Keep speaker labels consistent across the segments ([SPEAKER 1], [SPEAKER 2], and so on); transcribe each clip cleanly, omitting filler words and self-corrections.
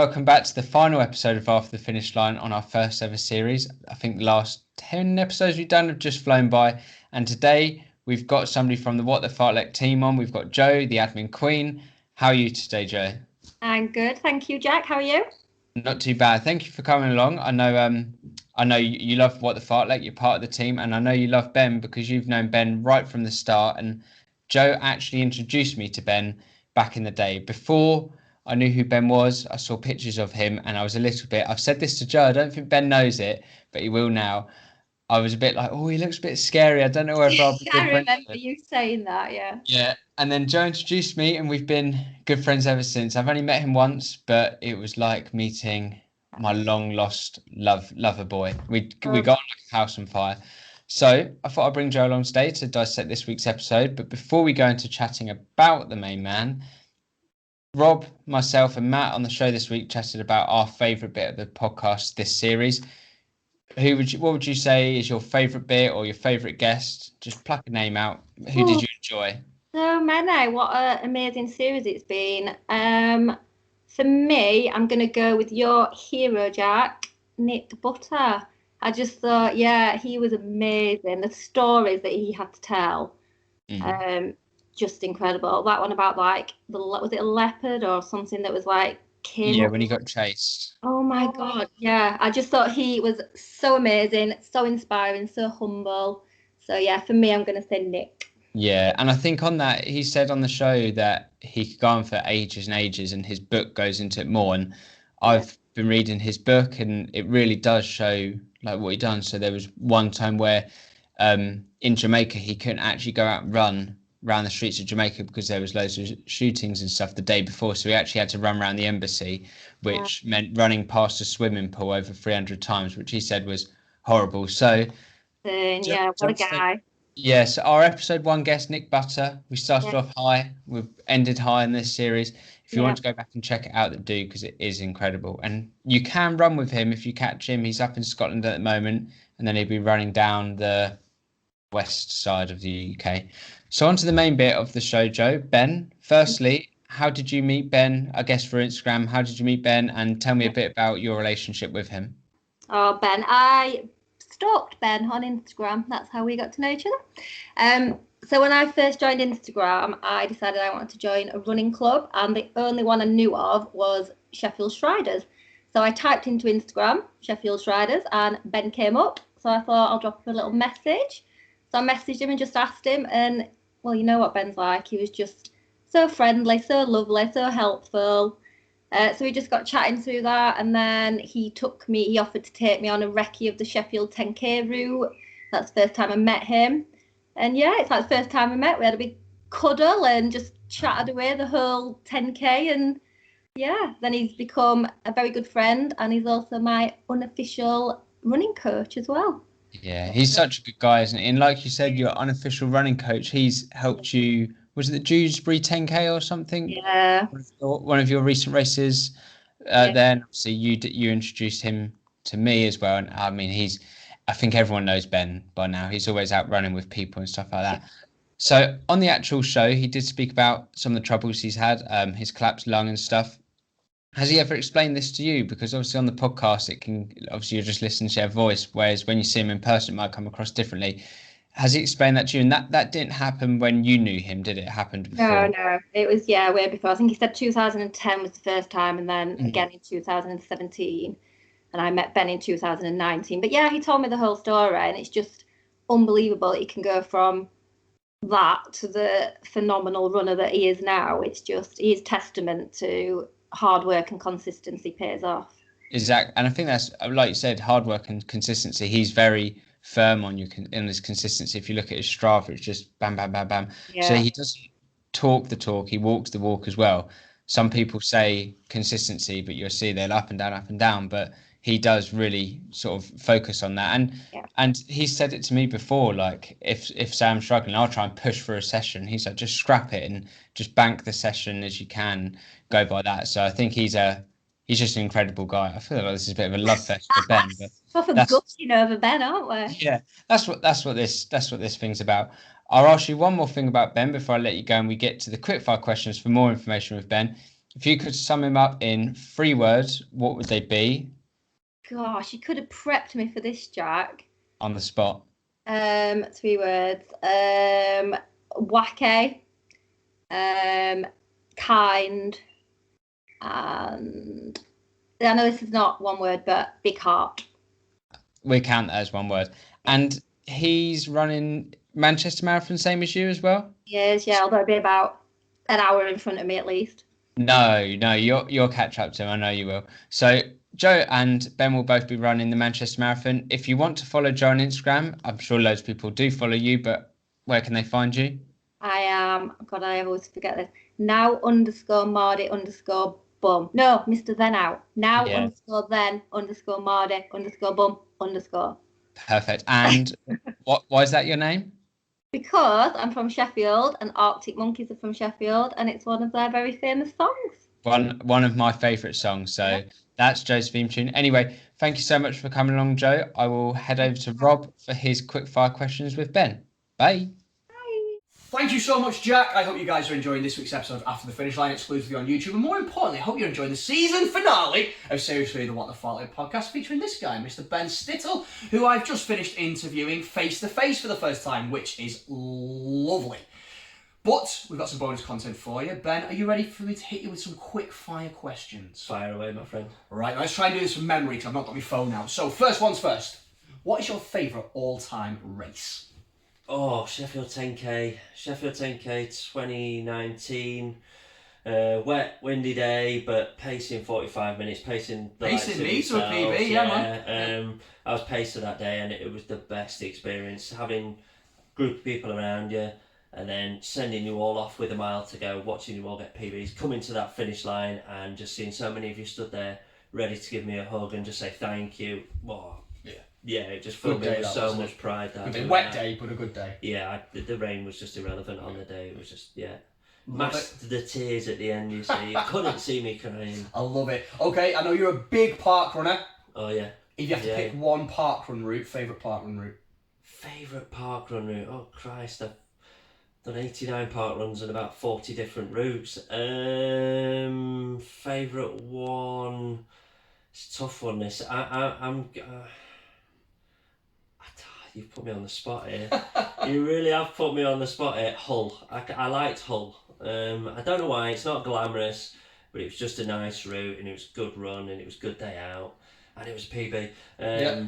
[SPEAKER 1] welcome back to the final episode of After the Finish Line on our first ever series. I think the last 10 episodes we've done have just flown by. And today we've got somebody from the What the Fartlek team on. We've got Jo, the admin queen. How are you today, Jo?
[SPEAKER 2] I'm good, thank you, Jack. How are you?
[SPEAKER 1] Not too bad. Thank you for coming along. I know you love What the Fartlek. You're part of the team, and I know you love Ben because you've known Ben right from the start. And Jo actually introduced me to Ben back in the day. Before I knew who Ben was, I saw pictures of him, and I was a little bit. I've said this to Jo. I don't think Ben knows it, but he will now. I was a bit like, oh, he looks a bit scary. I don't know whether I'll be
[SPEAKER 2] I
[SPEAKER 1] good friends
[SPEAKER 2] remember
[SPEAKER 1] with him.
[SPEAKER 2] you saying that, yeah.
[SPEAKER 1] Yeah, and then Jo introduced me, and we've been good friends ever since. I've only met him once, but it was like meeting my long lost lover boy. We got on like a house on fire. So I thought I'd bring Jo along today to dissect this week's episode. But before we go into chatting about the main man, Rob, myself, and Matt on the show this week chatted about our favourite bit of the podcast this series. What would you say is your favourite bit or your favourite guest? Just pluck a name out. Who did you enjoy?
[SPEAKER 2] So many. What an amazing series it's been. For me, I'm going to go with your hero, Jack, Nick Butter. I just thought, yeah, he was amazing. The stories that he had to tell, just incredible. That one about was it a leopard or something that was like came
[SPEAKER 1] Yeah,
[SPEAKER 2] up?
[SPEAKER 1] when he got chased.
[SPEAKER 2] Oh my God, yeah. I just thought he was so amazing, so inspiring, so humble. So yeah, for me, I'm going to say Nick.
[SPEAKER 1] Yeah, and I think on that, he said on the show that he could go on for ages and ages, and his book goes into it more. And I've been reading his book, and it really does show like what he done. So there was one time where in Jamaica, he couldn't actually go out and run around the streets of Jamaica because there was loads of shootings and stuff the day before. So he actually had to run around the embassy, which meant running past a swimming pool over 300 times, which he said was horrible. So
[SPEAKER 2] yeah, what a guy.
[SPEAKER 1] yes, our episode 1 guest, Nick Butter. We started off high. We've ended high in this series. If you want to go back and check it out, then do, because it is incredible. And you can run with him if you catch him. He's up in Scotland at the moment, and then he'll be running down the west side of the UK. So on to the main bit of the show, Jo. Ben, firstly, how did you meet Ben? I guess for Instagram, how did you meet Ben? And tell me a bit about your relationship with him.
[SPEAKER 2] Oh, Ben, I stalked Ben on Instagram. That's how we got to know each other. So when I first joined Instagram, I decided I wanted to join a running club, and the only one I knew of was Sheffield Striders. So I typed into Instagram, Sheffield Striders, and Ben came up. So I thought I'll drop him a little message. So I messaged him and just asked him, and well, you know what Ben's like. He was just so friendly, so lovely, so helpful. So we just got chatting through that, and then he offered to take me on a recce of the Sheffield 10K route. That's the first time I met him. And yeah, it's like the first time we met. We had a big cuddle and just chatted away the whole 10K. And yeah, then he's become a very good friend, and he's also my unofficial running coach as well.
[SPEAKER 1] Yeah, he's such a good guy, isn't he? And like you said, your unofficial running coach, he's helped you. Was it the Dewsbury 10K or something?
[SPEAKER 2] Yeah.
[SPEAKER 1] One of your recent races. Then obviously you introduced him to me as well. And I mean, I think everyone knows Ben by now. He's always out running with people and stuff like that. So on the actual show, he did speak about some of the troubles he's had, his collapsed lung and stuff. Has he ever explained this to you? Because obviously on the podcast, obviously you're just listening to their voice, whereas when you see him in person, it might come across differently. Has he explained that to you? And that didn't happen when you knew him, did it? It happened before?
[SPEAKER 2] No. It was, way before. I think he said 2010 was the first time, and then again in 2017. And I met Ben in 2019. But yeah, he told me the whole story, and it's just unbelievable that he can go from that to the phenomenal runner that he is now. He is testament to hard work and consistency pays off.
[SPEAKER 1] Exactly. And I think that's, like you said, hard work and consistency. He's very firm in his consistency. If you look at his Strava, it's just bam, bam, bam, bam. Yeah. So he doesn't talk the talk, he walks the walk as well. Some people say consistency, but you'll see they're up and down, but he does really sort of focus on that. And he said it to me before, like if say I'm struggling, I'll try and push for a session. He's like, just scrap it and just bank the session as you can, go by that. So I think he's just an incredible guy. I feel like this is a bit of a love fest for Ben, but
[SPEAKER 2] often gushing over Ben, aren't we?
[SPEAKER 1] Yeah, that's what this thing's about. I'll ask you one more thing about Ben before I let you go and we get to the quickfire questions for more information with Ben. If you could sum him up in 3 words, what would they be?
[SPEAKER 2] Gosh, you could have prepped me for this, Jack.
[SPEAKER 1] On the spot.
[SPEAKER 2] 3 words. Wacky, kind, and I know this is not one word, but big heart.
[SPEAKER 1] We count that as one word. And he's running Manchester Marathon, same as you as well?
[SPEAKER 2] Yes, yeah, although it'd be about an hour in front of me at least.
[SPEAKER 1] No, you'll catch up to him. I know you will. So Joe and Ben will both be running the Manchester Marathon. If you want to follow Joe on Instagram, I'm sure loads of people do follow you, but where can they find you?
[SPEAKER 2] I am, God, I always forget this. Now_Mardy_bum. No, Mr. Then out. Now_then_Mardy_bum_.
[SPEAKER 1] Perfect. And why is that your name?
[SPEAKER 2] Because I'm from Sheffield and Arctic Monkeys are from Sheffield and it's one of their very famous songs.
[SPEAKER 1] One of my favourite songs. So that's Joe's theme tune. Anyway, thank you so much for coming along, Joe. I will head over to Rob for his quick fire questions with Ben. Bye.
[SPEAKER 3] Thank you so much, Jack. I hope you guys are enjoying this week's episode of After the Finish Line exclusively on YouTube. And more importantly, I hope you're enjoying the season finale of Series 3 of the What the Fartlek podcast featuring this guy, Mr. Ben Stittle, who I've just finished interviewing face-to-face for the first time, which is lovely. But we've got some bonus content for you. Ben, are you ready for me to hit you with some quick fire questions?
[SPEAKER 4] Fire away, my friend.
[SPEAKER 3] Right, let's try and do this from memory because I've not got my phone out. So first one's first. What is your favourite all-time race?
[SPEAKER 4] Oh, Sheffield 10K 2019. Wet, windy day, but pacing 45 minutes, pacing
[SPEAKER 3] me to a PB, yeah, man.
[SPEAKER 4] I was pacer that day and it was the best experience. Having a group of people around you and then sending you all off with a mile to go, watching you all get PBs, coming to that finish line and just seeing so many of you stood there ready to give me a hug and just say thank you. Whoa. Yeah, it just filled me with so much pride.
[SPEAKER 3] That a wet day, but a good day.
[SPEAKER 4] Yeah, the rain was just irrelevant on the day. It was just, masked the tears at the end, you see. You couldn't see me crying.
[SPEAKER 3] I love it. Okay, I know you're a big park runner.
[SPEAKER 4] Oh, yeah.
[SPEAKER 3] If you have to pick one park run route, favourite park run route?
[SPEAKER 4] Favourite park run route? Oh, Christ. I've done 89 park runs and about 40 different routes. Favourite one... It's a tough one, this. You've put me on the spot here. You really have put me on the spot here. Hull. I liked Hull. I don't know why. It's not glamorous, but it was just a nice route and it was a good run and it was a good day out and it was a PB.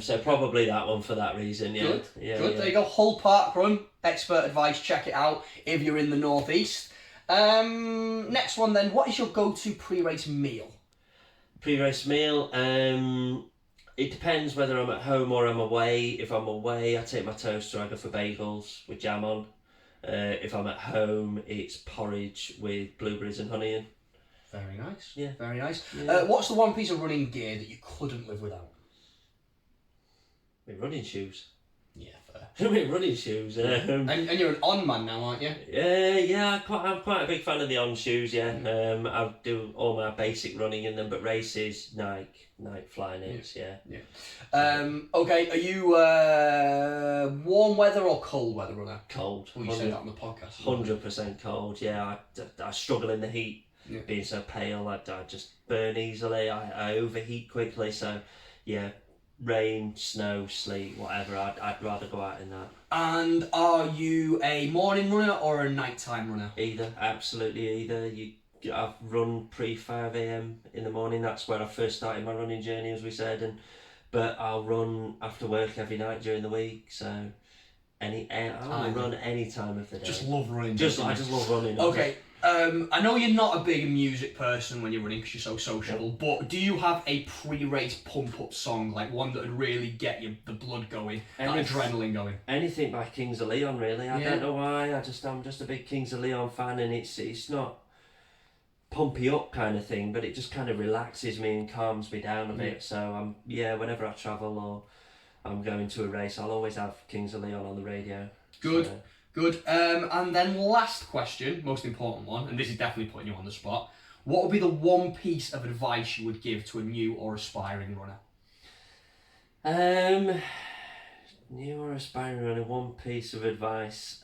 [SPEAKER 4] So probably that one for that reason. Yeah.
[SPEAKER 3] Good.
[SPEAKER 4] Yeah,
[SPEAKER 3] Good.
[SPEAKER 4] Yeah.
[SPEAKER 3] There you go. Hull Park Run. Expert advice. Check it out if you're in the northeast. Next one then. What is your go-to pre-race meal?
[SPEAKER 4] Pre-race meal. It depends whether I'm at home or I'm away. If I'm away, I take my toaster, I go for bagels with jam on. If I'm at home, it's porridge with blueberries and honey in.
[SPEAKER 3] Very nice.
[SPEAKER 4] Yeah.
[SPEAKER 3] Very nice.
[SPEAKER 4] Yeah.
[SPEAKER 3] What's the one piece of running gear that you couldn't live without?
[SPEAKER 4] My running shoes.
[SPEAKER 3] Yeah, fair.
[SPEAKER 4] My running shoes.
[SPEAKER 3] And you're an on man now, aren't you?
[SPEAKER 4] Yeah. I'm quite a big fan of the on shoes. Yeah. I do all my basic running in them, but races, Nike Fly Knits. Yeah.
[SPEAKER 3] Okay. Are you warm weather or cold weather runner?
[SPEAKER 4] Cold.
[SPEAKER 3] Well, you said that on the podcast.
[SPEAKER 4] 100% cold. Yeah. I struggle in the heat. Yeah. Being so pale, I just burn easily. I overheat quickly. So, yeah. Rain, snow, sleet, whatever. I'd rather go out in that.
[SPEAKER 3] And are you a morning runner or a nighttime runner?
[SPEAKER 4] Either, absolutely either. I've run pre 5 a.m. in the morning. That's where I first started my running journey, as we said. But I'll run after work every night during the week. So I'll run any time of the day.
[SPEAKER 3] Just love running.
[SPEAKER 4] I just love running.
[SPEAKER 3] Okay. I know you're not a big music person when you're running because you're so sociable, but do you have a pre-race pump-up song, like one that would really get you the blood going, that adrenaline going?
[SPEAKER 4] Anything by Kings of Leon, really. I don't know why. I'm just a big Kings of Leon fan, and it's not pumpy up kind of thing, but it just kind of relaxes me and calms me down a bit. So whenever I travel or I'm going to a race, I'll always have Kings of Leon on the radio.
[SPEAKER 3] Good. So, good. And then last question, most important one, and this is definitely putting you on the spot. What would be the one piece of advice you would give to a new or aspiring runner?
[SPEAKER 4] New or aspiring runner, one piece of advice.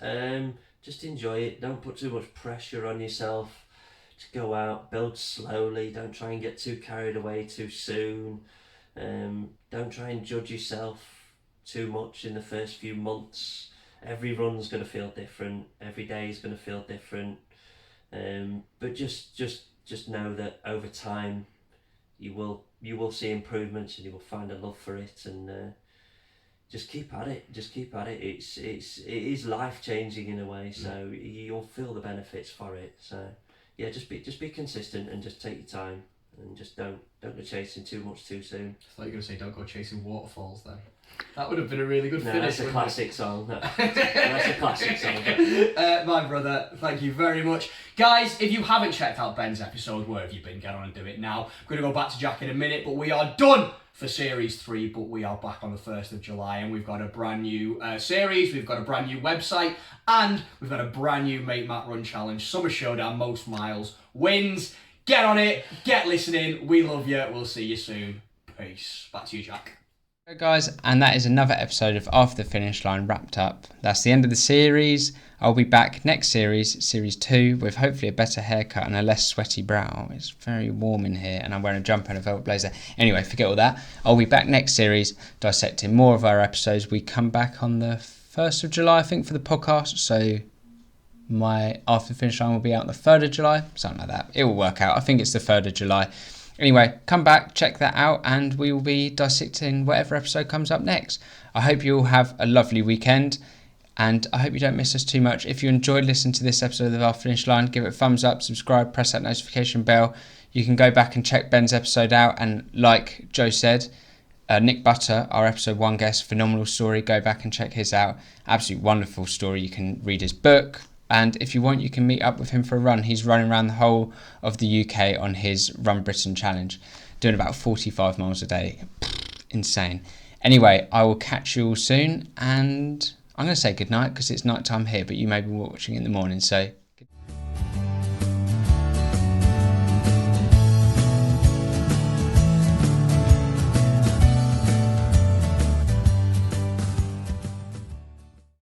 [SPEAKER 4] Just enjoy it. Don't put too much pressure on yourself. go out, build slowly. Don't try and get too carried away too soon. Don't try and judge yourself too much in the first few months. Every run's going to feel different. Every day is going to feel different. But just know that over time, you will see improvements, and you will find a love for it, and just keep at it. It is life changing in a way, so you'll feel the benefits for it. So yeah, just be consistent, and just take your time, and just don't go chasing too much too soon.
[SPEAKER 3] I thought you were going to say don't go chasing waterfalls then. That would have been a really good finish.
[SPEAKER 4] That's a classic song. That's a classic song.
[SPEAKER 3] My brother, thank you very much. Guys, if you haven't checked out Ben's episode, where have you been? Get on and do it now. I'm going to go back to Jack in a minute, but we are done for Series 3, but we are back on the 1st of July, and we've got a brand new series, we've got a brand new website, and we've got a brand new Make Matt Run Challenge. Summer Showdown, most miles wins. Get on it, get listening. We love you. We'll see you soon. Peace. Back to you, Jack.
[SPEAKER 1] Okay guys, and that is another episode of After the Finish Line wrapped up. That's the end of the series. I'll be back next series, Series 2, with hopefully a better haircut and a less sweaty brow. It's very warm in here, and I'm wearing a jumper and a velvet blazer. Anyway, forget all that. I'll be back next series, dissecting more of our episodes. We come back on the 1st of July, I think, for the podcast, so my After the Finish Line will be out on the 3rd of July, something like that. It will work out. I think it's the 3rd of July. Anyway, come back, check that out, and we will be dissecting whatever episode comes up next. I hope you all have a lovely weekend, and I hope you don't miss us too much. If you enjoyed listening to this episode of Our Finish Line, give it a thumbs up, subscribe, press that notification bell. You can go back and check Ben's episode out, and like Joe said, Nick Butter, our episode 1 guest, phenomenal story. Go back and check his out. Absolutely wonderful story. You can read his book. And if you want, you can meet up with him for a run. He's running around the whole of the UK on his Run Britain challenge, doing about 45 miles a day. Insane. Anyway, I will catch you all soon, and I'm going to say goodnight because it's night time here, but you may be watching in the morning, so